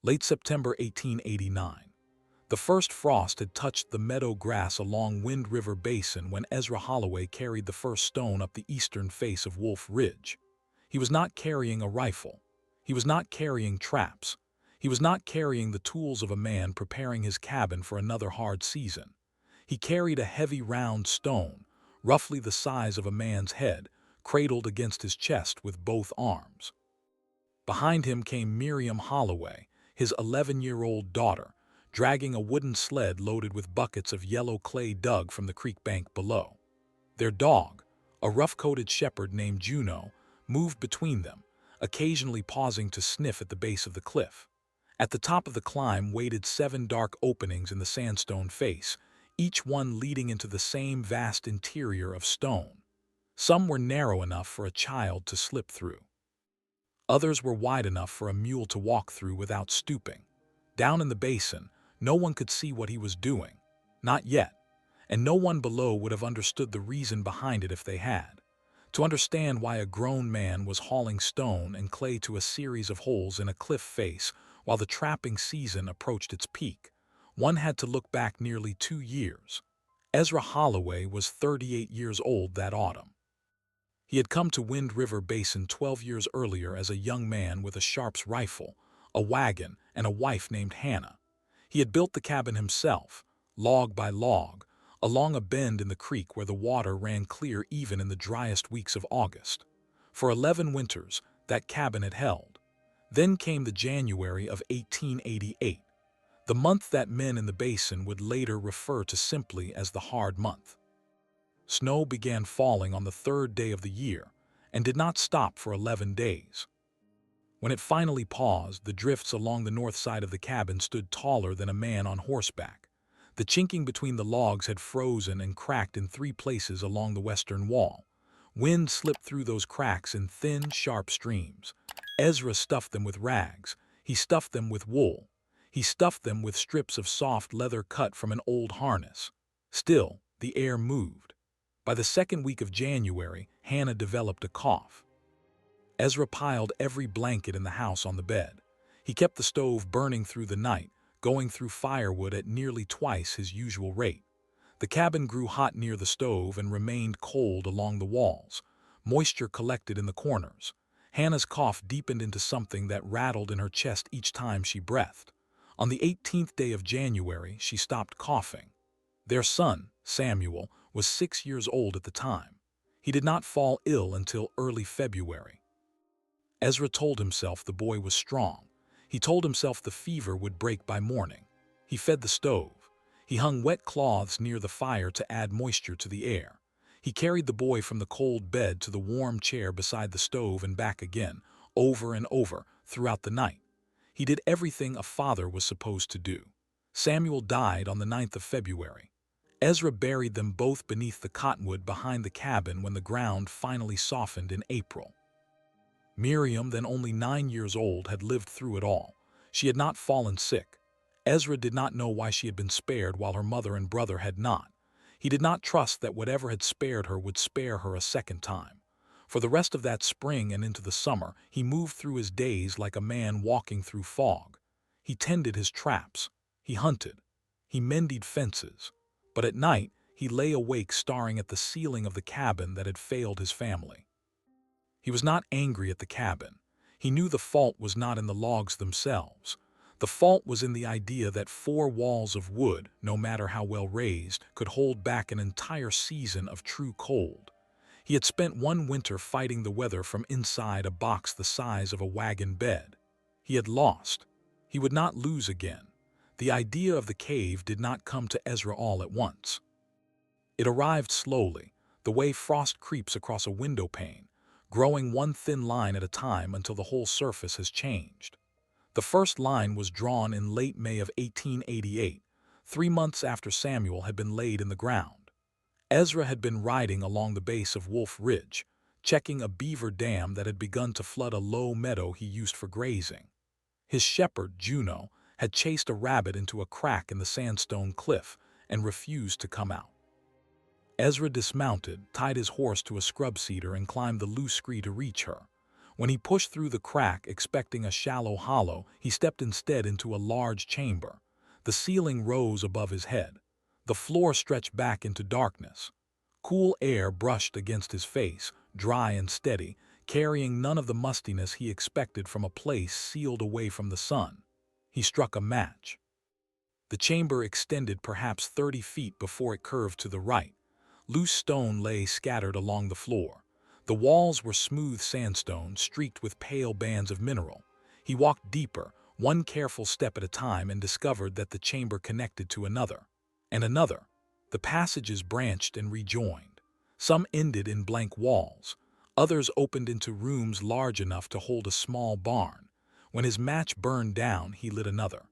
Late September 1889. The first frost had touched the meadow grass along Wind River Basin when Ezra Holloway carried the first stone up the eastern face of Wolf Ridge. He was not carrying a rifle. He was not carrying traps. He was not carrying the tools of a man preparing his cabin for another hard season. He carried a heavy round stone, roughly the size of a man's head, cradled against his chest with both arms. Behind him came Miriam Holloway, his 11-year-old daughter, dragging a wooden sled loaded with buckets of yellow clay dug from the creek bank below. Their dog, a rough-coated shepherd named Juno, moved between them, occasionally pausing to sniff at the base of the cliff. At the top of the climb waited 7 dark openings in the sandstone face, each one leading into the same vast interior of stone. Some were narrow enough for a child to slip through. Others were wide enough for a mule to walk through without stooping. Down in the basin, no one could see what he was doing. Not yet. And no one below would have understood the reason behind it if they had. To understand why a grown man was hauling stone and clay to a series of holes in a cliff face while the trapping season approached its peak, one had to look back nearly 2 years. Ezra Holloway was 38 years old that autumn. He had come to Wind River Basin 12 years earlier as a young man with a Sharps rifle, a wagon, and a wife named Hannah. He had built the cabin himself, log by log, along a bend in the creek where the water ran clear even in the driest weeks of August. For 11 winters, that cabin had held. Then came the January of 1888, the month that men in the basin would later refer to simply as the hard month. Snow began falling on the 3rd day of the year and did not stop for 11 days. When it finally paused, the drifts along the north side of the cabin stood taller than a man on horseback. The chinking between the logs had frozen and cracked in 3 places along the western wall. Wind slipped through those cracks in thin, sharp streams. Ezra stuffed them with rags. He stuffed them with wool. He stuffed them with strips of soft leather cut from an old harness. Still, the air moved. By the 2nd week of January, Hannah developed a cough. Ezra piled every blanket in the house on the bed. He kept the stove burning through the night, going through firewood at nearly twice his usual rate. The cabin grew hot near the stove and remained cold along the walls. Moisture collected in the corners. Hannah's cough deepened into something that rattled in her chest each time she breathed. On the 18th day of January, she stopped coughing. Their son, Samuel, was 6 years old at the time. He did not fall ill until early February. Ezra told himself the boy was strong. He told himself the fever would break by morning. He fed the stove. He hung wet cloths near the fire to add moisture to the air. He carried the boy from the cold bed to the warm chair beside the stove and back again, over and over, throughout the night. He did everything a father was supposed to do. Samuel died on the 9th of February. Ezra buried them both beneath the cottonwood behind the cabin when the ground finally softened in April. Miriam, then only 9 years old, had lived through it all. She had not fallen sick. Ezra did not know why she had been spared while her mother and brother had not. He did not trust that whatever had spared her would spare her a second time. For the rest of that spring and into the summer, he moved through his days like a man walking through fog. He tended his traps. He hunted. He mended fences. But at night, he lay awake staring at the ceiling of the cabin that had failed his family. He was not angry at the cabin. He knew the fault was not in the logs themselves. The fault was in the idea that 4 walls of wood, no matter how well raised, could hold back an entire season of true cold. He had spent 1 winter fighting the weather from inside a box the size of a wagon bed. He had lost. He would not lose again. The idea of the cave did not come to Ezra all at once. It arrived slowly, the way frost creeps across a window pane, growing 1 thin line at a time until the whole surface has changed. The first line was drawn in late May of 1888, 3 months after Samuel had been laid in the ground. Ezra had been riding along the base of Wolf Ridge, checking a beaver dam that had begun to flood a low meadow he used for grazing. His shepherd, Juno, had chased a rabbit into a crack in the sandstone cliff and refused to come out. Ezra dismounted, tied his horse to a scrub cedar, and climbed the loose scree to reach her. When he pushed through the crack expecting a shallow hollow, he stepped instead into a large chamber. The ceiling rose above his head. The floor stretched back into darkness. Cool air brushed against his face, dry and steady, carrying none of the mustiness he expected from a place sealed away from the sun. He struck a match. The chamber extended perhaps 30 feet before it curved to the right. Loose stone lay scattered along the floor. The walls were smooth sandstone, streaked with pale bands of mineral. He walked deeper, one careful step at a time, and discovered that the chamber connected to another. And another. The passages branched and rejoined. Some ended in blank walls. Others opened into rooms large enough to hold a small barn. When his match burned down, he lit another.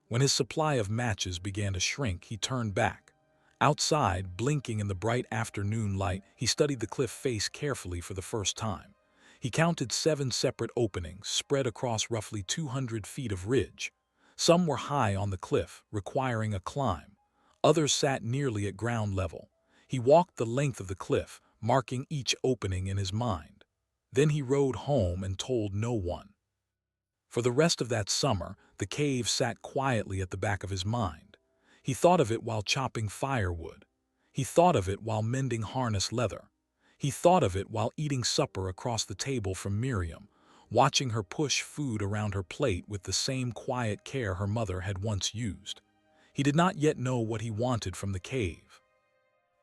When his supply of matches began to shrink, he turned back. Outside, blinking in the bright afternoon light, he studied the cliff face carefully for the first time. He counted 7 separate openings, spread across roughly 200 feet of ridge. Some were high on the cliff, requiring a climb. Others sat nearly at ground level. He walked the length of the cliff, marking each opening in his mind. Then he rode home and told no one. For the rest of that summer, the cave sat quietly at the back of his mind. He thought of it while chopping firewood. He thought of it while mending harness leather. He thought of it while eating supper across the table from Miriam, watching her push food around her plate with the same quiet care her mother had once used. He did not yet know what he wanted from the cave.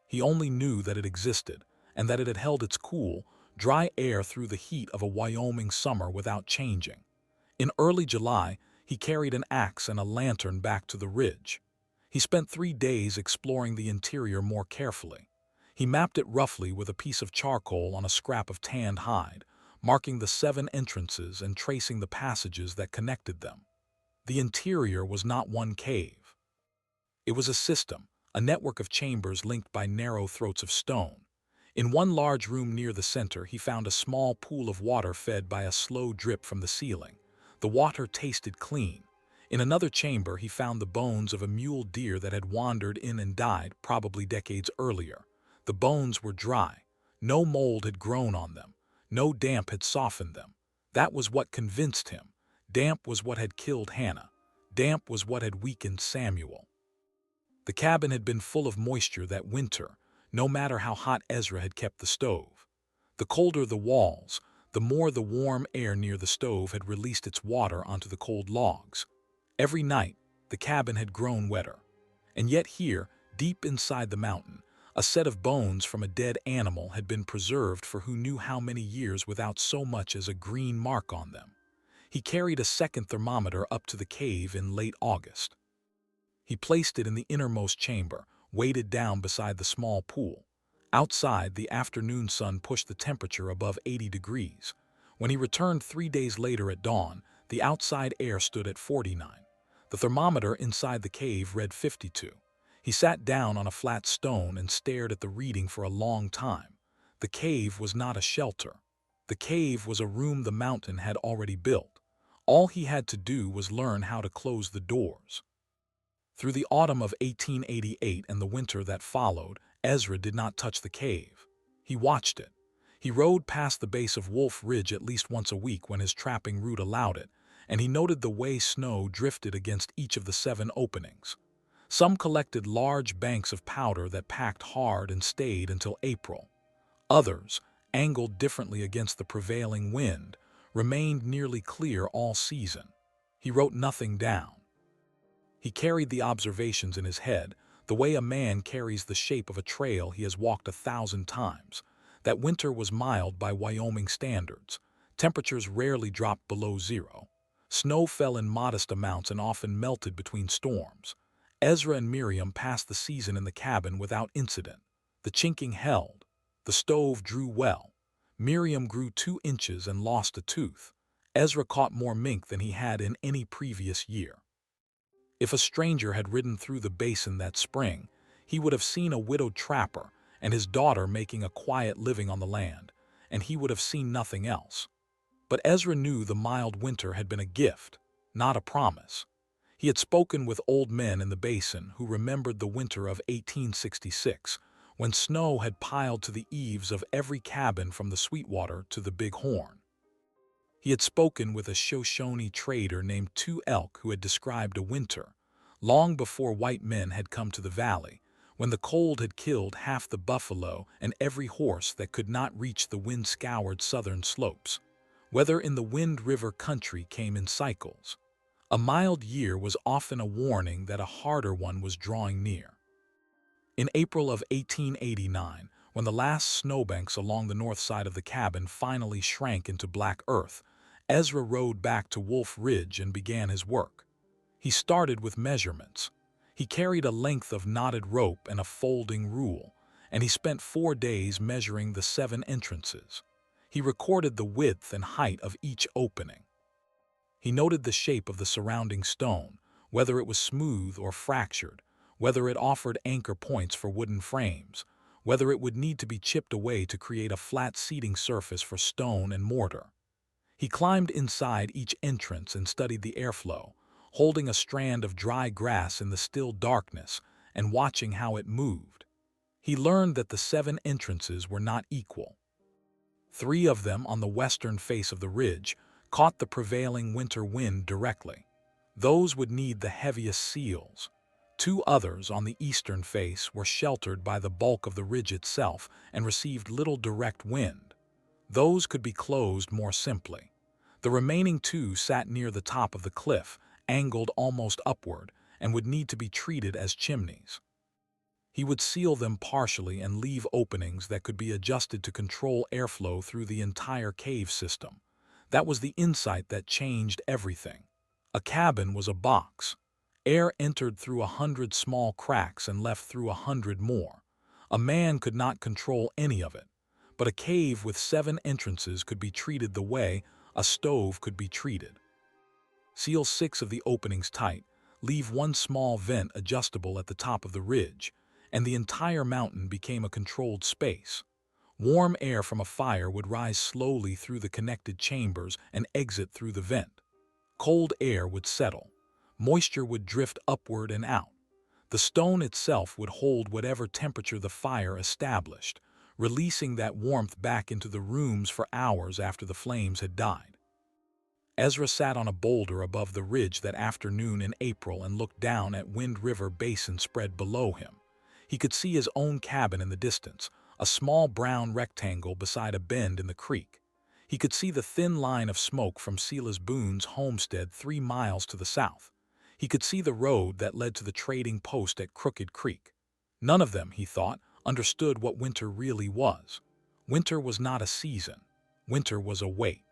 He only knew that it existed, and that it had held its cool, dry air through the heat of a Wyoming summer without changing. In early July, he carried an axe and a lantern back to the ridge. He spent 3 days exploring the interior more carefully. He mapped it roughly with a piece of charcoal on a scrap of tanned hide, marking the 7 entrances and tracing the passages that connected them. The interior was not one cave. It was a system, a network of chambers linked by narrow throats of stone. In one large room near the center, he found a small pool of water fed by a slow drip from the ceiling. The water tasted clean. In another chamber, he found the bones of a mule deer that had wandered in and died, probably decades earlier. The bones were dry. No mold had grown on them. No damp had softened them. That was what convinced him. Damp was what had killed Hannah. Damp was what had weakened Samuel. The cabin had been full of moisture that winter, no matter how hot Ezra had kept the stove. The colder the walls, the more the warm air near the stove had released its water onto the cold logs. Every night, the cabin had grown wetter. And yet here, deep inside the mountain, a set of bones from a dead animal had been preserved for who knew how many years without so much as a green mark on them. He carried a second thermometer up to the cave in late August. He placed it in the innermost chamber, weighted down beside the small pool. Outside, the afternoon sun pushed the temperature above 80 degrees. When he returned 3 days later at dawn, the outside air stood at 49. The thermometer inside the cave read 52. He sat down on a flat stone and stared at the reading for a long time. The cave was not a shelter. The cave was a room the mountain had already built. All he had to do was learn how to close the doors. Through the autumn of 1888 and the winter that followed, Ezra did not touch the cave. He watched it. He rode past the base of Wolf Ridge at least once a week when his trapping route allowed it, and he noted the way snow drifted against each of the 7 openings. Some collected large banks of powder that packed hard and stayed until April. Others, angled differently against the prevailing wind, remained nearly clear all season. He wrote nothing down. He carried the observations in his head, the way a man carries the shape of a trail he has walked 1,000 times. That winter was mild by Wyoming standards. Temperatures rarely dropped below 0. Snow fell in modest amounts and often melted between storms. Ezra and Miriam passed the season in the cabin without incident. The chinking held. The stove drew well. Miriam grew 2 inches and lost a tooth. Ezra caught more mink than he had in any previous year. If a stranger had ridden through the basin that spring, he would have seen a widowed trapper and his daughter making a quiet living on the land, and he would have seen nothing else. But Ezra knew the mild winter had been a gift, not a promise. He had spoken with old men in the basin who remembered the winter of 1866, when snow had piled to the eaves of every cabin from the Sweetwater to the Big Horn. He had spoken with a Shoshone trader named Two Elk who had described a winter, long before white men had come to the valley, when the cold had killed half the buffalo and every horse that could not reach the wind-scoured southern slopes. Weather in the Wind River country came in cycles. A mild year was often a warning that a harder one was drawing near. In April of 1889, when the last snowbanks along the north side of the cabin finally shrank into black earth, Ezra rode back to Wolf Ridge and began his work. He started with measurements. He carried a length of knotted rope and a folding rule, and he spent 4 days measuring the 7 entrances. He recorded the width and height of each opening. He noted the shape of the surrounding stone, whether it was smooth or fractured, whether it offered anchor points for wooden frames, whether it would need to be chipped away to create a flat seating surface for stone and mortar. He climbed inside each entrance and studied the airflow, holding a strand of dry grass in the still darkness and watching how it moved. He learned that the 7 entrances were not equal. 3 of them on the western face of the ridge caught the prevailing winter wind directly. Those would need the heaviest seals. 2 others on the eastern face were sheltered by the bulk of the ridge itself and received little direct wind. Those could be closed more simply. The remaining 2 sat near the top of the cliff, angled almost upward, and would need to be treated as chimneys. He would seal them partially and leave openings that could be adjusted to control airflow through the entire cave system. That was the insight that changed everything. A cabin was a box. Air entered through 100 small cracks and left through 100 more. A man could not control any of it, but a cave with 7 entrances could be treated the way a stove could be treated. Seal 6 of the openings tight, leave 1 small vent adjustable at the top of the ridge, and the entire mountain became a controlled space. Warm air from a fire would rise slowly through the connected chambers and exit through the vent. Cold air would settle. Moisture would drift upward and out. The stone itself would hold whatever temperature the fire established, releasing that warmth back into the rooms for hours after the flames had died. Ezra sat on a boulder above the ridge that afternoon in April and looked down at Wind River Basin spread below him. He could see his own cabin in the distance, a small brown rectangle beside a bend in the creek. He could see the thin line of smoke from Silas Boone's homestead 3 miles to the south. He could see the road that led to the trading post at Crooked Creek. None of them, he thought, understood what winter really was. Winter was not a season. Winter was a weight.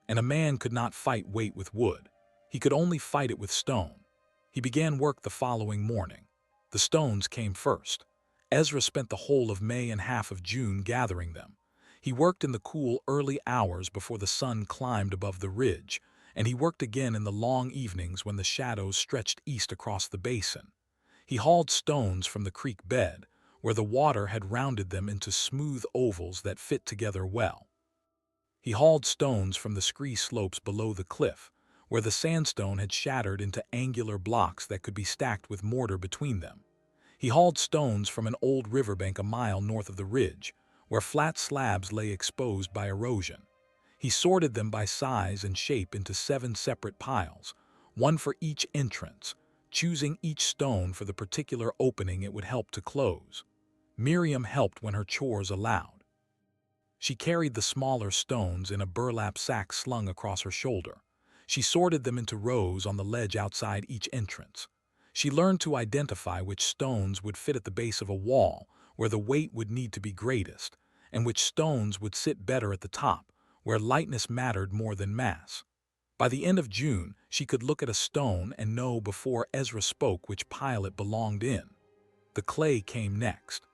And a man could not fight weight with wood. He could only fight it with stone. He began work the following morning. The stones came first. Ezra spent the whole of May and half of June gathering them. He worked in the cool, early hours before the sun climbed above the ridge, and he worked again in the long evenings when the shadows stretched east across the basin. He hauled stones from the creek bed, where the water had rounded them into smooth ovals that fit together well. He hauled stones from the scree slopes below the cliff, where the sandstone had shattered into angular blocks that could be stacked with mortar between them. He hauled stones from an old riverbank a mile north of the ridge, where flat slabs lay exposed by erosion. He sorted them by size and shape into 7 separate piles, 1 for each entrance, choosing each stone for the particular opening it would help to close. Miriam helped when her chores allowed. She carried the smaller stones in a burlap sack slung across her shoulder. She sorted them into rows on the ledge outside each entrance. She learned to identify which stones would fit at the base of a wall, where the weight would need to be greatest, and which stones would sit better at the top, where lightness mattered more than mass. By the end of June, she could look at a stone and know before Ezra spoke which pile it belonged in. The clay came next.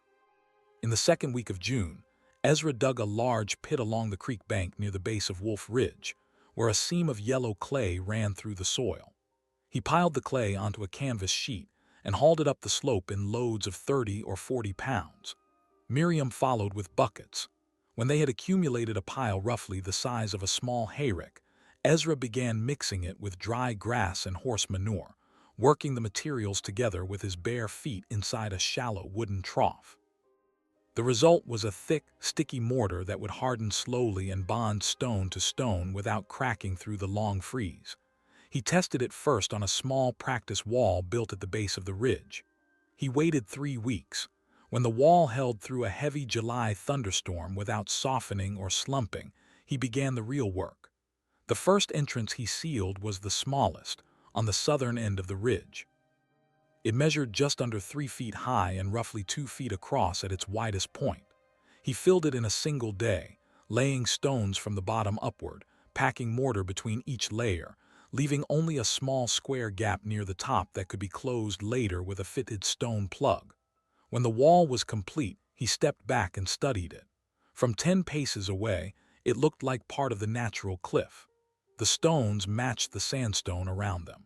In the second week of June, Ezra dug a large pit along the creek bank near the base of Wolf Ridge, where a seam of yellow clay ran through the soil. He piled the clay onto a canvas sheet and hauled it up the slope in loads of 30 or 40 pounds. Miriam followed with buckets. When they had accumulated a pile roughly the size of a small hayrick, Ezra began mixing it with dry grass and horse manure, working the materials together with his bare feet inside a shallow wooden trough. The result was a thick, sticky mortar that would harden slowly and bond stone to stone without cracking through the long freeze. He tested it first on a small practice wall built at the base of the ridge. He waited 3 weeks. When the wall held through a heavy July thunderstorm without softening or slumping, he began the real work. The first entrance he sealed was the smallest, on the southern end of the ridge. It measured just under 3 feet high and roughly 2 feet across at its widest point. He filled it in a single day, laying stones from the bottom upward, packing mortar between each layer, leaving only a small square gap near the top that could be closed later with a fitted stone plug. When the wall was complete, he stepped back and studied it. From 10 paces away, it looked like part of the natural cliff. The stones matched the sandstone around them.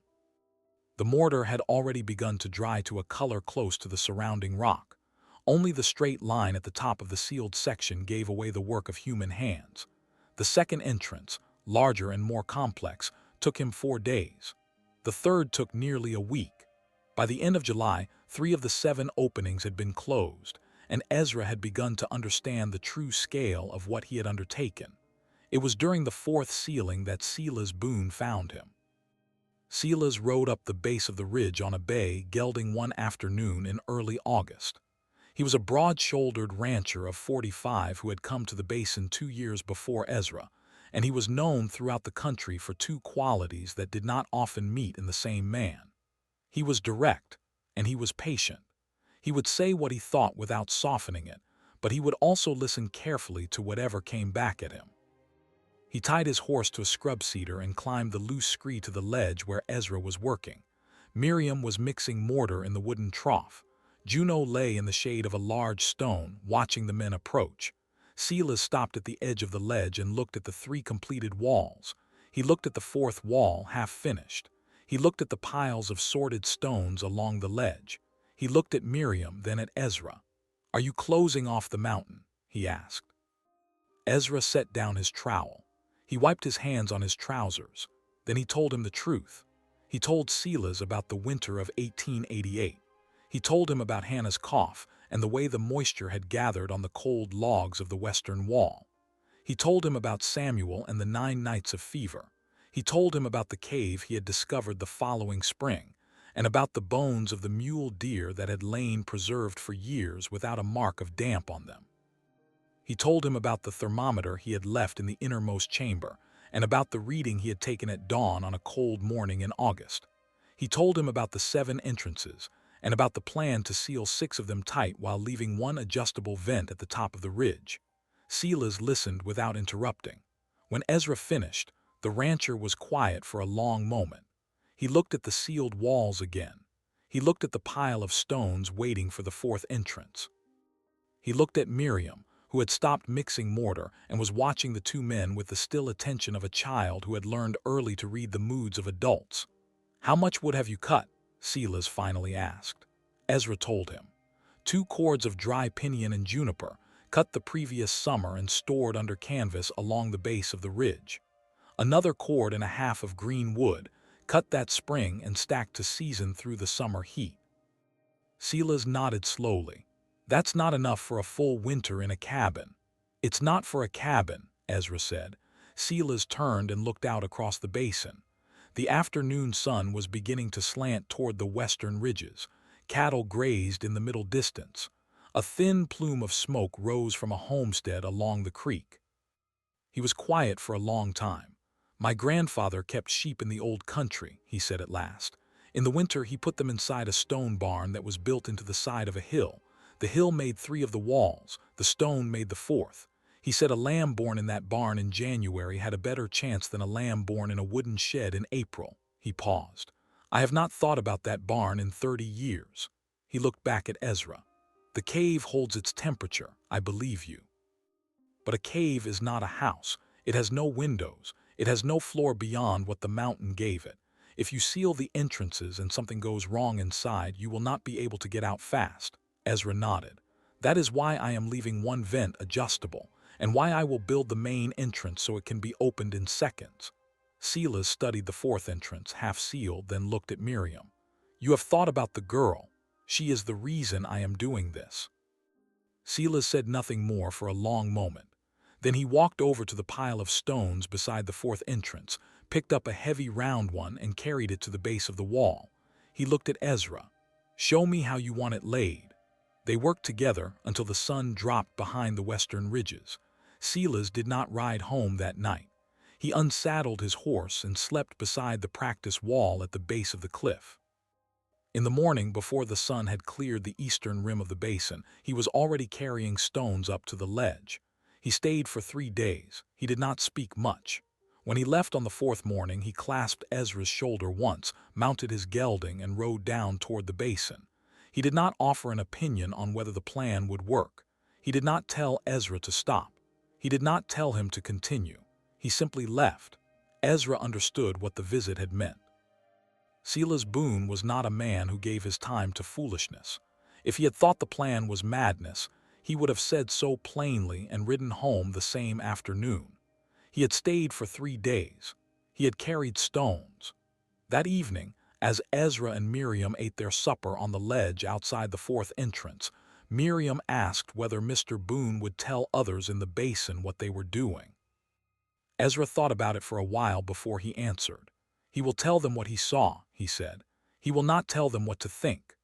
The mortar had already begun to dry to a color close to the surrounding rock. Only the straight line at the top of the sealed section gave away the work of human hands. The second entrance, larger and more complex, took him 4 days. The third took nearly a week. By the end of July, 3 of the 7 openings had been closed, and Ezra had begun to understand the true scale of what he had undertaken. It was during the 4th sealing that Silas Boone found him. Silas rode up the base of the ridge on a bay gelding one afternoon in early August. He was a broad-shouldered rancher of 45 who had come to the basin 2 years before Ezra, and he was known throughout the country for 2 qualities that did not often meet in the same man. He was direct, and he was patient. He would say what he thought without softening it, but he would also listen carefully to whatever came back at him. He tied his horse to a scrub cedar and climbed the loose scree to the ledge where Ezra was working. Miriam was mixing mortar in the wooden trough. Juno lay in the shade of a large stone, watching the men approach. Silas stopped at the edge of the ledge and looked at the 3 completed walls. He looked at the 4th wall, half finished. He looked at the piles of sorted stones along the ledge. He looked at Miriam, then at Ezra. "Are you closing off the mountain?" he asked. Ezra set down his trowel. He wiped his hands on his trousers. Then he told him the truth. He told Silas about the winter of 1888. He told him about Hannah's cough and the way the moisture had gathered on the cold logs of the western wall. He told him about Samuel and the 9 nights of fever. He told him about the cave he had discovered the following spring, and about the bones of the mule deer that had lain preserved for years without a mark of damp on them. He told him about the thermometer he had left in the innermost chamber, and about the reading he had taken at dawn on a cold morning in August. He told him about the 7 entrances, and about the plan to seal 6 of them tight while leaving 1 adjustable vent at the top of the ridge. Silas listened without interrupting. When Ezra finished, the rancher was quiet for a long moment. He looked at the sealed walls again. He looked at the pile of stones waiting for the 4th entrance. He looked at Miriam, who had stopped mixing mortar and was watching the 2 men with the still attention of a child who had learned early to read the moods of adults. "How much wood have you cut?" Silas finally asked. Ezra told him. 2 cords of dry pinyon and juniper, cut the previous summer and stored under canvas along the base of the ridge. Another cord and a half of green wood, cut that spring and stacked to season through the summer heat. Silas nodded slowly. "That's not enough for a full winter in a cabin." "It's not for a cabin," Ezra said. Silas turned and looked out across the basin. The afternoon sun was beginning to slant toward the western ridges. Cattle grazed in the middle distance. A thin plume of smoke rose from a homestead along the creek. He was quiet for a long time. "My grandfather kept sheep in the old country," he said at last. "In the winter he put them inside a stone barn that was built into the side of a hill. The hill made 3 of the walls, the stone made the 4th. He said a lamb born in that barn in January had a better chance than a lamb born in a wooden shed in April." He paused. "I have not thought about that barn in 30 years. He looked back at Ezra. "The cave holds its temperature, I believe you. But a cave is not a house. It has no windows. It has no floor beyond what the mountain gave it. If you seal the entrances and something goes wrong inside, you will not be able to get out fast." Ezra nodded. "That is why I am leaving 1 vent adjustable, and why I will build the main entrance so it can be opened in seconds." Silas studied the 4th entrance, half sealed, then looked at Miriam. "You have thought about the girl. She is the reason I am doing this." Silas said nothing more for a long moment. Then he walked over to the pile of stones beside the fourth entrance, picked up a heavy round one and carried it to the base of the wall. He looked at Ezra. "Show me how you want it laid." They worked together until the sun dropped behind the western ridges. Silas did not ride home that night. He unsaddled his horse and slept beside the practice wall at the base of the cliff. In the morning, before the sun had cleared the eastern rim of the basin, he was already carrying stones up to the ledge. He stayed for 3 days. He did not speak much. When he left on the fourth morning, he clasped Ezra's shoulder once, mounted his gelding, and rode down toward the basin. He did not offer an opinion on whether the plan would work. He did not tell Ezra to stop. He did not tell him to continue. He simply left. Ezra understood what the visit had meant. Silas Boone was not a man who gave his time to foolishness. If he had thought the plan was madness, he would have said so plainly and ridden home the same afternoon. He had stayed for 3 days. He had carried stones. That evening, as Ezra and Miriam ate their supper on the ledge outside the fourth entrance, Miriam asked whether Mr. Boone would tell others in the basin what they were doing. Ezra thought about it for a while before he answered. "He will tell them what he saw," he said. "He will not tell them what to think."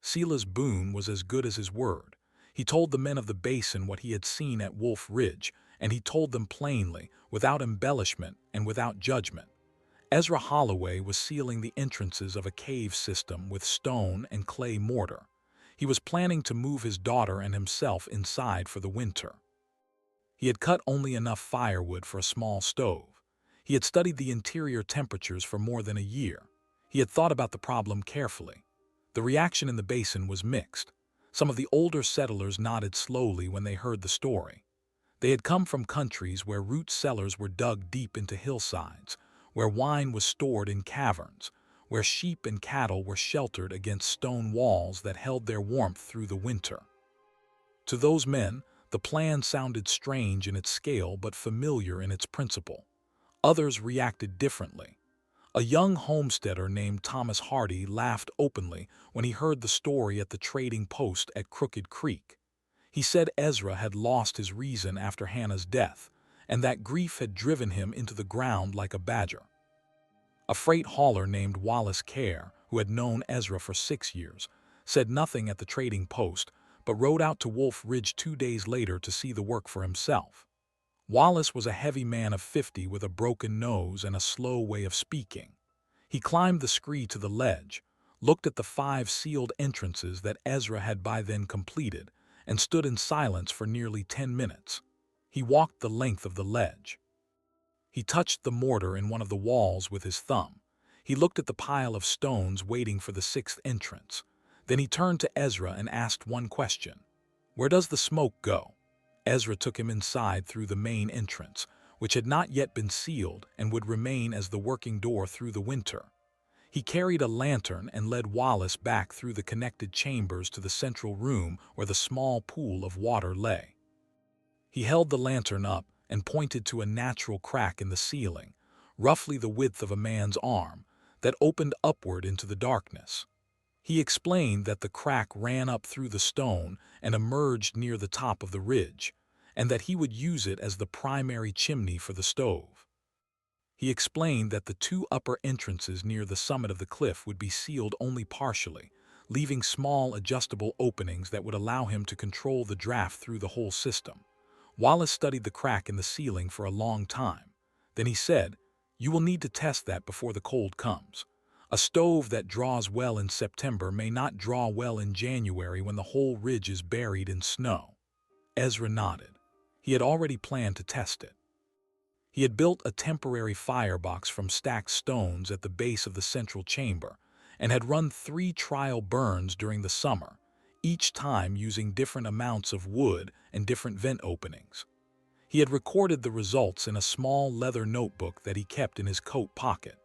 Silas Boone was as good as his word. He told the men of the basin what he had seen at Wolf Ridge, and he told them plainly, without embellishment and without judgment. Ezra Holloway was sealing the entrances of a cave system with stone and clay mortar. He was planning to move his daughter and himself inside for the winter. He had cut only enough firewood for a small stove. He had studied the interior temperatures for more than a year. He had thought about the problem carefully. The reaction in the basin was mixed. Some of the older settlers nodded slowly when they heard the story. They had come from countries where root cellars were dug deep into hillsides, where wine was stored in caverns, where sheep and cattle were sheltered against stone walls that held their warmth through the winter. To those men, the plan sounded strange in its scale but familiar in its principle. Others reacted differently. A young homesteader named Thomas Hardy laughed openly when he heard the story at the trading post at Crooked Creek. He said Ezra had lost his reason after Hannah's death, and that grief had driven him into the ground like a badger. A freight hauler named Wallace Kerr, who had known Ezra for 6 years, said nothing at the trading post, but rode out to Wolf Ridge 2 days later to see the work for himself. Wallace was a heavy man of 50 with a broken nose and a slow way of speaking. He climbed the scree to the ledge, looked at the 5 sealed entrances that Ezra had by then completed, and stood in silence for nearly 10 minutes. He walked the length of the ledge. He touched the mortar in one of the walls with his thumb. He looked at the pile of stones waiting for the 6th entrance. Then he turned to Ezra and asked one question. "Where does the smoke go?" Ezra took him inside through the main entrance, which had not yet been sealed and would remain as the working door through the winter. He carried a lantern and led Wallace back through the connected chambers to the central room where the small pool of water lay. He held the lantern up and pointed to a natural crack in the ceiling, roughly the width of a man's arm, that opened upward into the darkness. He explained that the crack ran up through the stone and emerged near the top of the ridge, and that he would use it as the primary chimney for the stove. He explained that the 2 upper entrances near the summit of the cliff would be sealed only partially, leaving small adjustable openings that would allow him to control the draft through the whole system. Wallace studied the crack in the ceiling for a long time. Then he said, "You will need to test that before the cold comes. A stove that draws well in September may not draw well in January when the whole ridge is buried in snow." Ezra nodded. He had already planned to test it. He had built a temporary firebox from stacked stones at the base of the central chamber and had run 3 trial burns during the summer, each time using different amounts of wood and different vent openings. He had recorded the results in a small leather notebook that he kept in his coat pocket.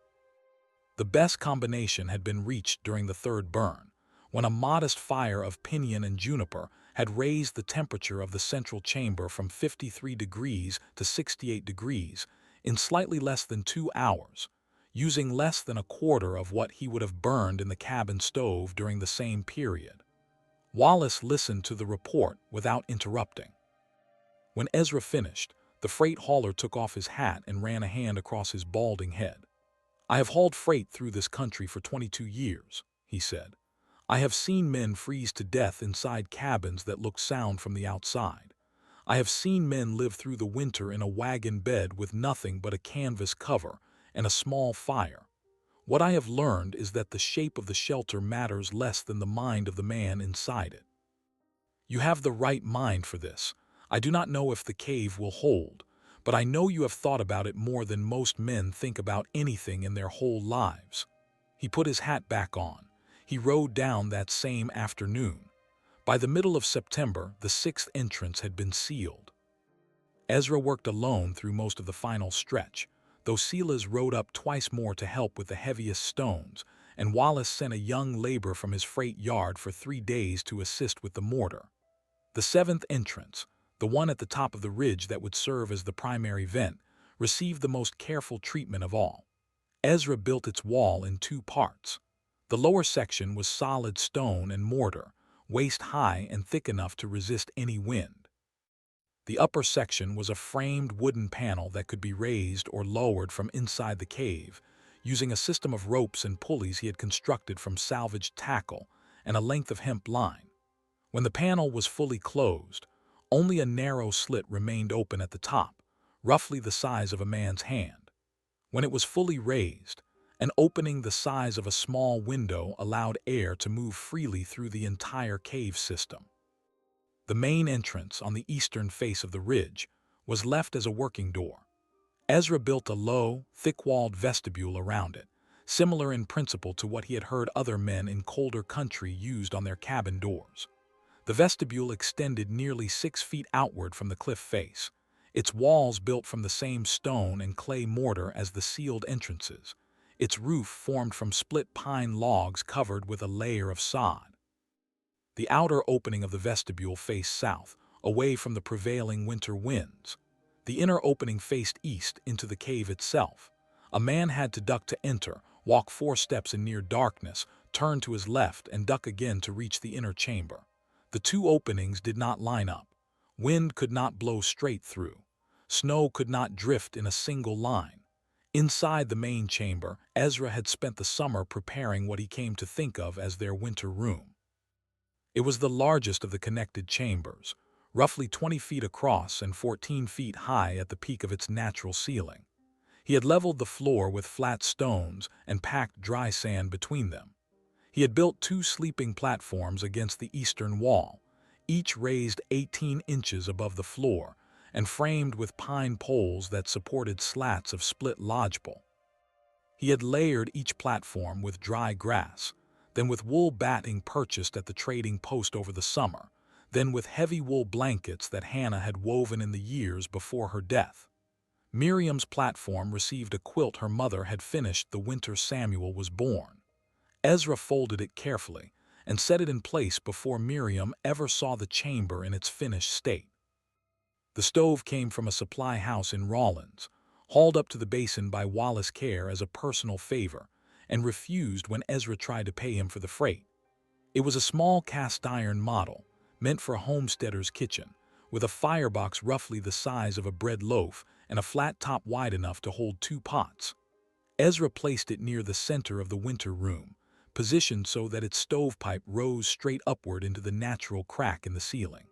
The best combination had been reached during the 3rd burn, when a modest fire of pinyon and juniper had raised the temperature of the central chamber from 53 degrees to 68 degrees in slightly less than 2 hours, using less than a quarter of what he would have burned in the cabin stove during the same period. Wallace listened to the report without interrupting. When Ezra finished, the freight hauler took off his hat and ran a hand across his balding head. "I have hauled freight through this country for 22 years, he said. "I have seen men freeze to death inside cabins that looked sound from the outside. I have seen men live through the winter in a wagon bed with nothing but a canvas cover and a small fire. What I have learned is that the shape of the shelter matters less than the mind of the man inside it. You have the right mind for this. I do not know if the cave will hold, but I know you have thought about it more than most men think about anything in their whole lives." He put his hat back on. He rode down that same afternoon. By the middle of September, the sixth entrance had been sealed. Ezra worked alone through most of the final stretch, though Silas rode up twice more to help with the heaviest stones, and Wallace sent a young laborer from his freight yard for 3 days to assist with the mortar. The seventh entrance, the one at the top of the ridge that would serve as the primary vent, received the most careful treatment of all. Ezra built its wall in 2 parts. The lower section was solid stone and mortar, waist-high and thick enough to resist any wind. The upper section was a framed wooden panel that could be raised or lowered from inside the cave, using a system of ropes and pulleys he had constructed from salvaged tackle and a length of hemp line. When the panel was fully closed, only a narrow slit remained open at the top, roughly the size of a man's hand. When it was fully raised, an opening the size of a small window allowed air to move freely through the entire cave system. The main entrance on the eastern face of the ridge was left as a working door. Ezra built a low, thick-walled vestibule around it, similar in principle to what he had heard other men in colder country used on their cabin doors. The vestibule extended nearly 6 feet outward from the cliff face, its walls built from the same stone and clay mortar as the sealed entrances, its roof formed from split pine logs covered with a layer of sod. The outer opening of the vestibule faced south, away from the prevailing winter winds. The inner opening faced east into the cave itself. A man had to duck to enter, walk 4 steps in near darkness, turn to his left and duck again to reach the inner chamber. The 2 openings did not line up. Wind could not blow straight through. Snow could not drift in a single line. Inside the main chamber, Ezra had spent the summer preparing what he came to think of as their winter room. It was the largest of the connected chambers, roughly 20 feet across and 14 feet high at the peak of its natural ceiling. He had leveled the floor with flat stones and packed dry sand between them. He had built 2 sleeping platforms against the eastern wall, each raised 18 inches above the floor and framed with pine poles that supported slats of split lodgepole. He had layered each platform with dry grass, then with wool batting purchased at the trading post over the summer, then with heavy wool blankets that Hannah had woven in the years before her death. Miriam's platform received a quilt her mother had finished the winter Samuel was born. Ezra folded it carefully and set it in place before Miriam ever saw the chamber in its finished state. The stove came from a supply house in Rawlins, hauled up to the basin by Wallace Care as a personal favor, and refused when Ezra tried to pay him for the freight. It was a small cast-iron model, meant for a homesteader's kitchen, with a firebox roughly the size of a bread loaf and a flat top wide enough to hold 2 pots. Ezra placed it near the center of the winter room, positioned so that its stovepipe rose straight upward into the natural crack in the ceiling.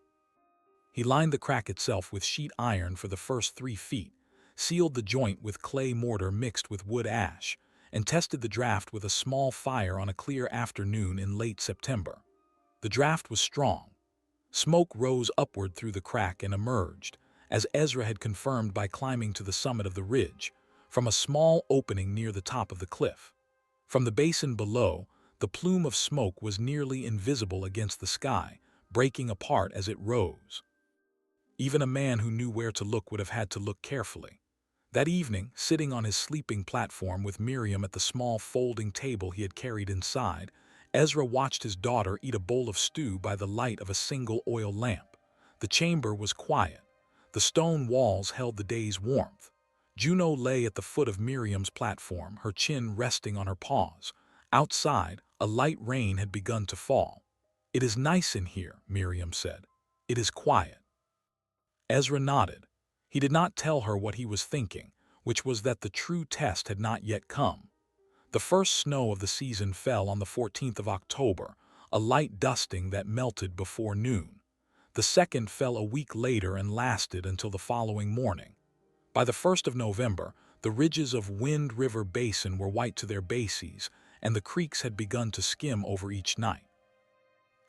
He lined the crack itself with sheet iron for the first 3 feet, sealed the joint with clay mortar mixed with wood ash, and tested the draft with a small fire on a clear afternoon in late September. The draft was strong. Smoke rose upward through the crack and emerged, as Ezra had confirmed by climbing to the summit of the ridge, from a small opening near the top of the cliff. From the basin below, the plume of smoke was nearly invisible against the sky, breaking apart as it rose. Even a man who knew where to look would have had to look carefully. That evening, sitting on his sleeping platform with Miriam at the small folding table he had carried inside, Ezra watched his daughter eat a bowl of stew by the light of a single oil lamp. The chamber was quiet. The stone walls held the day's warmth. Juno lay at the foot of Miriam's platform, her chin resting on her paws. Outside, a light rain had begun to fall. "It is nice in here," Miriam said. "It is quiet." Ezra nodded. He did not tell her what he was thinking, which was that the true test had not yet come. The first snow of the season fell on the 14th of October, a light dusting that melted before noon. The second fell a week later and lasted until the following morning. By the 1st of November, the ridges of Wind River Basin were white to their bases, and the creeks had begun to skim over each night.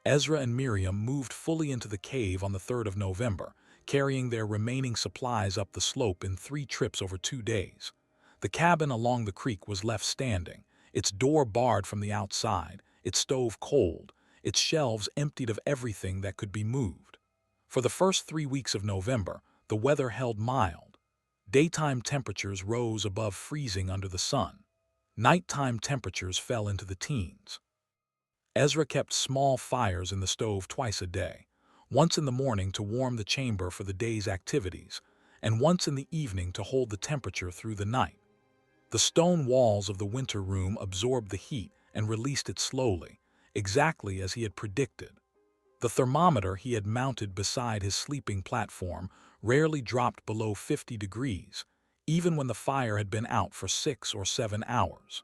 Ezra and Miriam moved fully into the cave on the 3rd of November, carrying their remaining supplies up the slope in 3 trips over 2 days. The cabin along the creek was left standing, its door barred from the outside, its stove cold, its shelves emptied of everything that could be moved. For the first 3 weeks of November, the weather held mild. Daytime temperatures rose above freezing under the sun. Nighttime temperatures fell into the teens. Ezra kept small fires in the stove twice a day, once in the morning to warm the chamber for the day's activities, and once in the evening to hold the temperature through the night. The stone walls of the winter room absorbed the heat and released it slowly, exactly as he had predicted. The thermometer he had mounted beside his sleeping platform rarely dropped below 50 degrees, even when the fire had been out for 6 or 7 hours.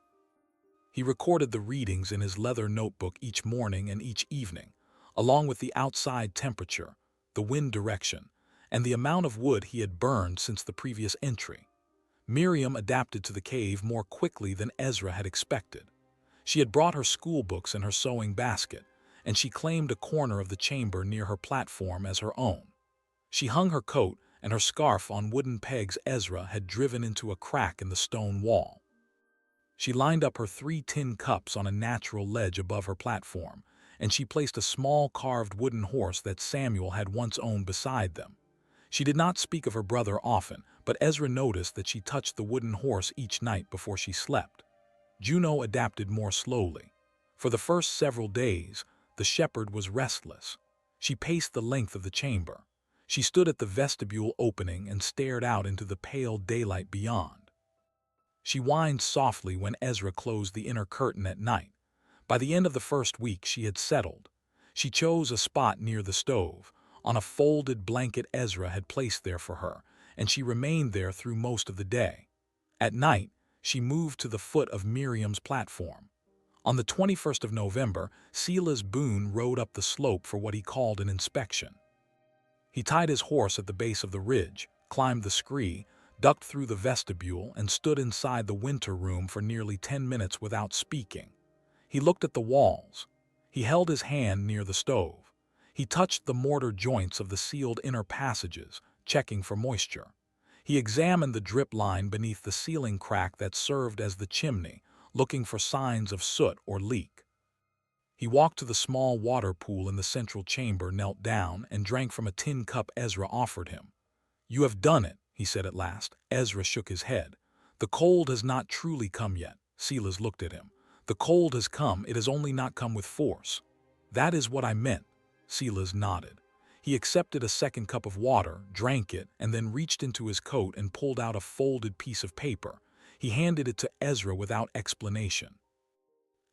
He recorded the readings in his leather notebook each morning and each evening, along with the outside temperature, the wind direction, and the amount of wood he had burned since the previous entry. Miriam adapted to the cave more quickly than Ezra had expected. She had brought her school books and her sewing basket, and she claimed a corner of the chamber near her platform as her own. She hung her coat and her scarf on wooden pegs Ezra had driven into a crack in the stone wall. She lined up her 3 tin cups on a natural ledge above her platform, and she placed a small carved wooden horse that Samuel had once owned beside them. She did not speak of her brother often, but Ezra noticed that she touched the wooden horse each night before she slept. Juno adapted more slowly. For the first several days, the shepherd was restless. She paced the length of the chamber. She stood at the vestibule opening and stared out into the pale daylight beyond. She whined softly when Ezra closed the inner curtain at night. By the end of the first week, she had settled. She chose a spot near the stove, on a folded blanket Ezra had placed there for her, and she remained there through most of the day. At night, she moved to the foot of Miriam's platform. On the 21st of November, Silas Boone rode up the slope for what he called an inspection. He tied his horse at the base of the ridge, climbed the scree, ducked through the vestibule, and stood inside the winter room for nearly 10 minutes without speaking. He looked at the walls. He held his hand near the stove. He touched the mortar joints of the sealed inner passages, checking for moisture. He examined the drip line beneath the ceiling crack that served as the chimney, looking for signs of soot or leak. He walked to the small water pool in the central chamber, knelt down, and drank from a tin cup Ezra offered him. "You have done it," he said at last. Ezra shook his head. "The cold has not truly come yet." Silas looked at him. "The cold has come, it has only not come with force." "That is what I meant." Silas nodded. He accepted a second cup of water, drank it, and then reached into his coat and pulled out a folded piece of paper. He handed it to Ezra without explanation.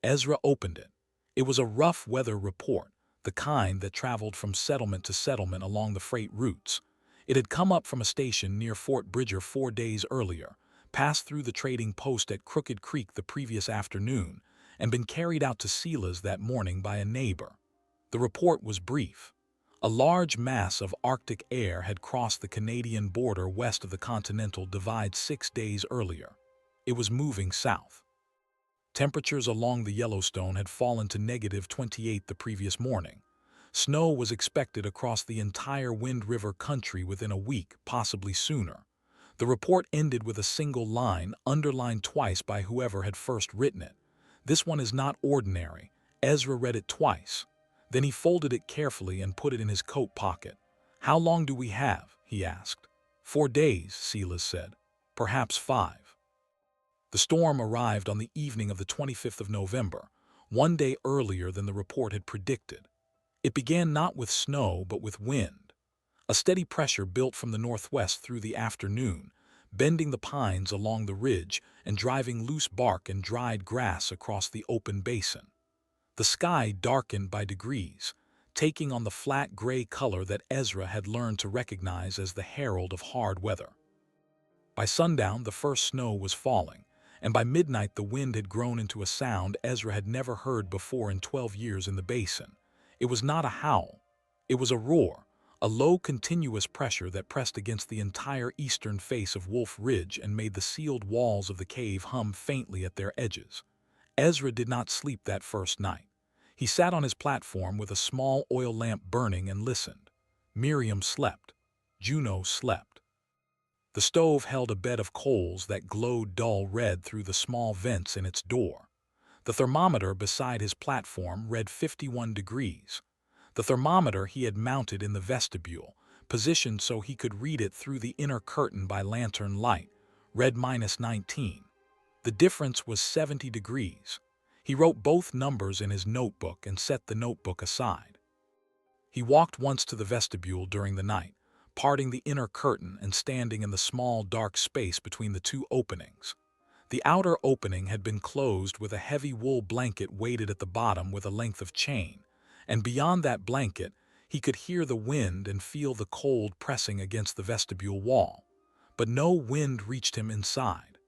Ezra opened it. It was a rough weather report, the kind that traveled from settlement to settlement along the freight routes. It had come up from a station near Fort Bridger 4 days earlier, passed through the trading post at Crooked Creek the previous afternoon, and been carried out to Silas that morning by a neighbor. The report was brief. A large mass of Arctic air had crossed the Canadian border west of the Continental Divide 6 days earlier. It was moving south. Temperatures along the Yellowstone had fallen to -28 the previous morning. Snow was expected across the entire Wind River country within a week, possibly sooner. The report ended with a single line, underlined twice by whoever had first written it. "This one is not ordinary." Ezra read it twice. Then he folded it carefully and put it in his coat pocket. "How long do we have?" he asked. 4 days, Silas said. "Perhaps 5. The storm arrived on the evening of the 25th of November, 1 day earlier than the report had predicted. It began not with snow but with wind. A steady pressure built from the northwest through the afternoon, bending the pines along the ridge and driving loose bark and dried grass across the open basin. The sky darkened by degrees, taking on the flat gray color that Ezra had learned to recognize as the herald of hard weather. By sundown, the first snow was falling, and by midnight the wind had grown into a sound Ezra had never heard before in 12 years in the basin. It was not a howl. It was a roar, a low continuous pressure that pressed against the entire eastern face of Wolf Ridge and made the sealed walls of the cave hum faintly at their edges. Ezra did not sleep that first night. He sat on his platform with a small oil lamp burning and listened. Miriam slept. Juno slept. The stove held a bed of coals that glowed dull red through the small vents in its door. The thermometer beside his platform read 51 degrees. The thermometer he had mounted in the vestibule, positioned so he could read it through the inner curtain by lantern light, read -19. The difference was 70 degrees. He wrote both numbers in his notebook and set the notebook aside. He walked once to the vestibule during the night, parting the inner curtain and standing in the small dark space between the two openings. The outer opening had been closed with a heavy wool blanket weighted at the bottom with a length of chain, and beyond that blanket he could hear the wind and feel the cold pressing against the vestibule wall. But no wind reached him inside.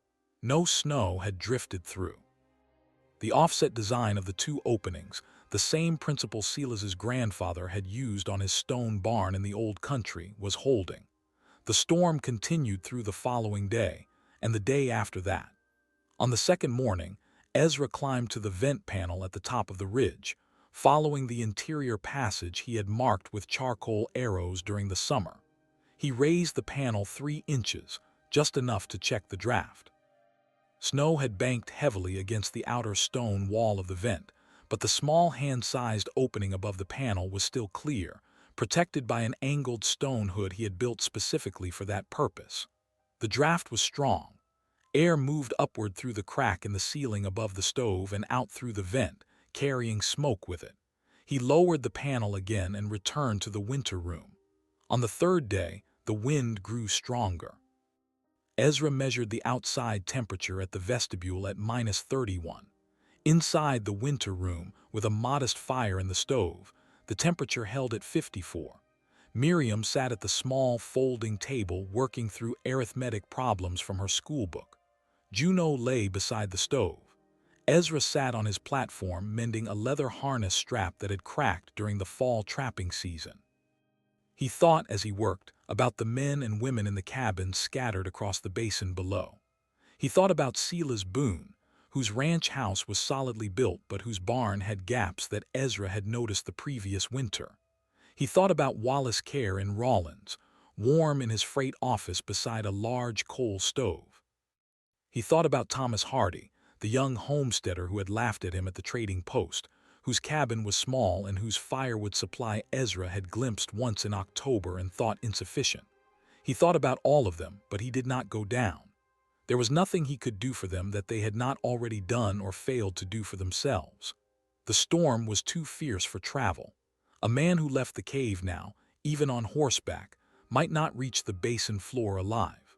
No snow had drifted through. The offset design of the two openings, the same principle Silas's grandfather had used on his stone barn in the old country, was holding. The storm continued through the following day, and the day after that. On the second morning, Ezra climbed to the vent panel at the top of the ridge, following the interior passage he had marked with charcoal arrows during the summer. He raised the panel 3 inches, just enough to check the draft. Snow had banked heavily against the outer stone wall of the vent, but the small hand-sized opening above the panel was still clear, protected by an angled stone hood he had built specifically for that purpose. The draft was strong. Air moved upward through the crack in the ceiling above the stove and out through the vent, carrying smoke with it. He lowered the panel again and returned to the winter room. On the third day, the wind grew stronger. Ezra measured the outside temperature at the vestibule at -31. Inside the winter room, with a modest fire in the stove, the temperature held at 54. Miriam sat at the small folding table working through arithmetic problems from her schoolbook. Juno lay beside the stove. Ezra sat on his platform mending a leather harness strap that had cracked during the fall trapping season. He thought, as he worked, about the men and women in the cabins scattered across the basin below. He thought about Silas Boone, whose ranch house was solidly built but whose barn had gaps that Ezra had noticed the previous winter. He thought about Wallace Kerr in Rawlins, warm in his freight office beside a large coal stove. He thought about Thomas Hardy, the young homesteader who had laughed at him at the trading post, whose cabin was small and whose firewood supply Ezra had glimpsed once in October and thought insufficient. He thought about all of them, but he did not go down. There was nothing he could do for them that they had not already done or failed to do for themselves. The storm was too fierce for travel. A man who left the cave now, even on horseback, might not reach the basin floor alive.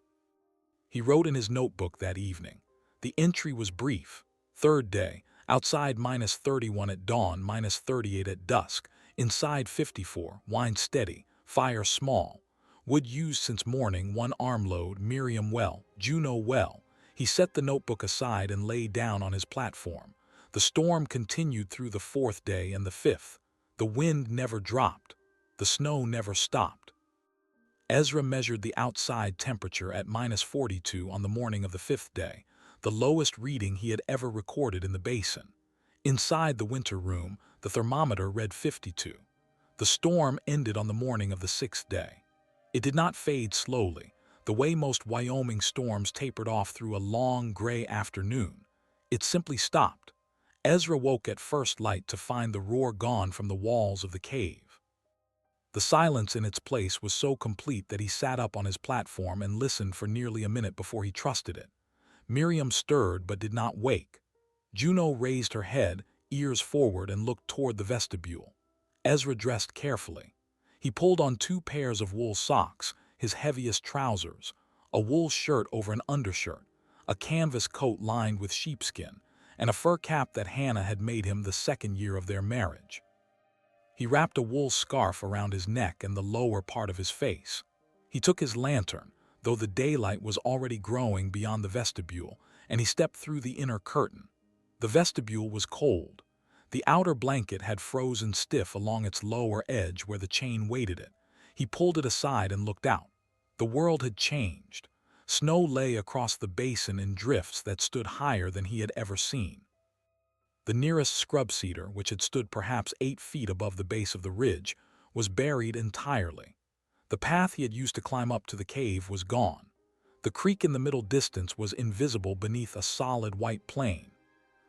He wrote in his notebook that evening. The entry was brief. Third day, outside -31 at dawn, -38 at dusk, inside 54, wine steady, fire small. Wood used since morning, 1 armload, Miriam well, Juno well. He set the notebook aside and lay down on his platform. The storm continued through the 4th day and the 5th. The wind never dropped. The snow never stopped. Ezra measured the outside temperature at -42 on the morning of the 5th day, the lowest reading he had ever recorded in the basin. Inside the winter room, the thermometer read 52. The storm ended on the morning of the 6th day. It did not fade slowly, the way most Wyoming storms tapered off through a long gray afternoon. It simply stopped. Ezra woke at first light to find the roar gone from the walls of the cave. The silence in its place was so complete that he sat up on his platform and listened for nearly a minute before he trusted it. Miriam stirred but did not wake. Juno raised her head, ears forward, and looked toward the vestibule. Ezra dressed carefully. He pulled on 2 pairs of wool socks, his heaviest trousers, a wool shirt over an undershirt, a canvas coat lined with sheepskin, and a fur cap that Hannah had made him the 2nd year of their marriage. He wrapped a wool scarf around his neck and the lower part of his face. He took his lantern, though the daylight was already growing beyond the vestibule, and he stepped through the inner curtain. The vestibule was cold. The outer blanket had frozen stiff along its lower edge where the chain weighted it. He pulled it aside and looked out. The world had changed. Snow lay across the basin in drifts that stood higher than he had ever seen. The nearest scrub cedar, which had stood perhaps 8 feet above the base of the ridge, was buried entirely. The path he had used to climb up to the cave was gone. The creek in the middle distance was invisible beneath a solid white plain.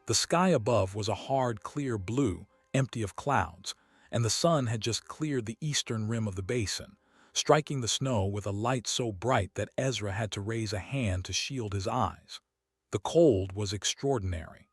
The sky above was a hard, clear blue, empty of clouds, and the sun had just cleared the eastern rim of the basin, striking the snow with a light so bright that Ezra had to raise a hand to shield his eyes. The cold was extraordinary.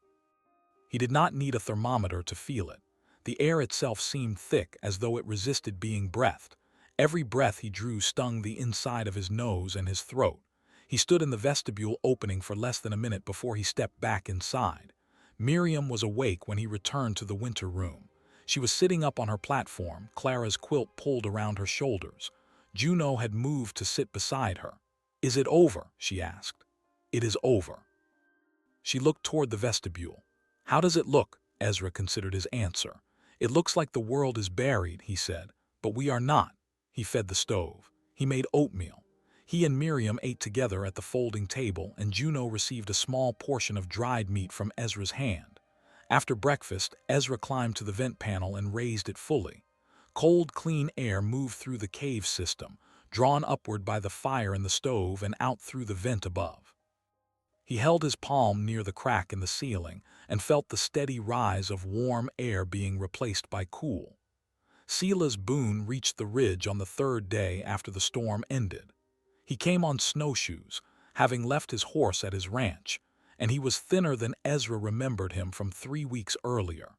He did not need a thermometer to feel it. The air itself seemed thick, as though it resisted being breathed. Every breath he drew stung the inside of his nose and his throat. He stood in the vestibule opening for less than a minute before he stepped back inside. Miriam was awake when he returned to the winter room. She was sitting up on her platform, Clara's quilt pulled around her shoulders. Juno had moved to sit beside her. "Is it over?" she asked. "It is over." She looked toward the vestibule. "How does it look?" Ezra considered his answer. "It looks like the world is buried," he said, "but we are not." He fed the stove. He made oatmeal. He and Miriam ate together at the folding table, and Juno received a small portion of dried meat from Ezra's hand. After breakfast, Ezra climbed to the vent panel and raised it fully. Cold, clean air moved through the cave system, drawn upward by the fire in the stove and out through the vent above. He held his palm near the crack in the ceiling and felt the steady rise of warm air being replaced by cool. Silas Boone reached the ridge on the 3rd day after the storm ended. He came on snowshoes, having left his horse at his ranch, and he was thinner than Ezra remembered him from 3 weeks earlier.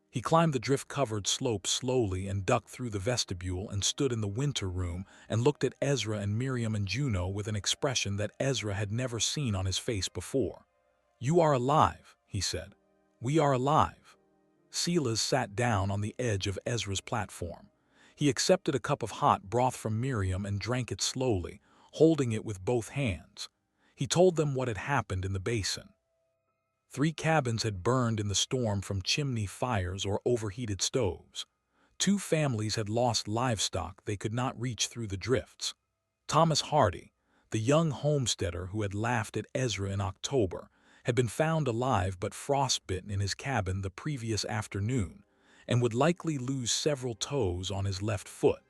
He climbed the drift-covered slope slowly and ducked through the vestibule and stood in the winter room and looked at Ezra and Miriam and Juno with an expression that Ezra had never seen on his face before. "You are alive," he said. "We are alive." Silas sat down on the edge of Ezra's platform. He accepted a cup of hot broth from Miriam and drank it slowly, holding it with both hands. He told them what had happened in the basin. 3 cabins had burned in the storm from chimney fires or overheated stoves. 2 families had lost livestock they could not reach through the drifts. Thomas Hardy, the young homesteader who had laughed at Ezra in October, had been found alive but frostbitten in his cabin the previous afternoon, and would likely lose several toes on his left foot.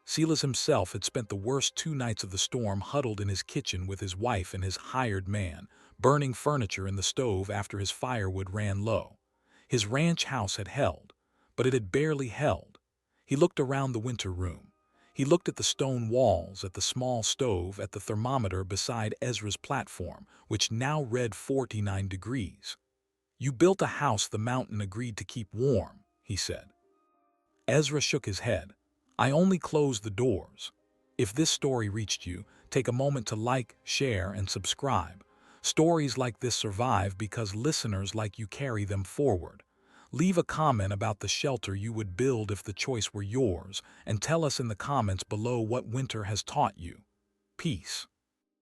Silas himself had spent the worst 2 nights of the storm huddled in his kitchen with his wife and his hired man, burning furniture in the stove after his firewood ran low. His ranch house had held, but it had barely held. He looked around the winter room. He looked at the stone walls, at the small stove, at the thermometer beside Ezra's platform, which now read 49 degrees. "You built a house the mountain agreed to keep warm," he said. Ezra shook his head. "I only closed the doors." If this story reached you, take a moment to like, share, and subscribe. Stories like this survive because listeners like you carry them forward. Leave a comment about the shelter you would build if the choice were yours, and tell us in the comments below what winter has taught you. Peace.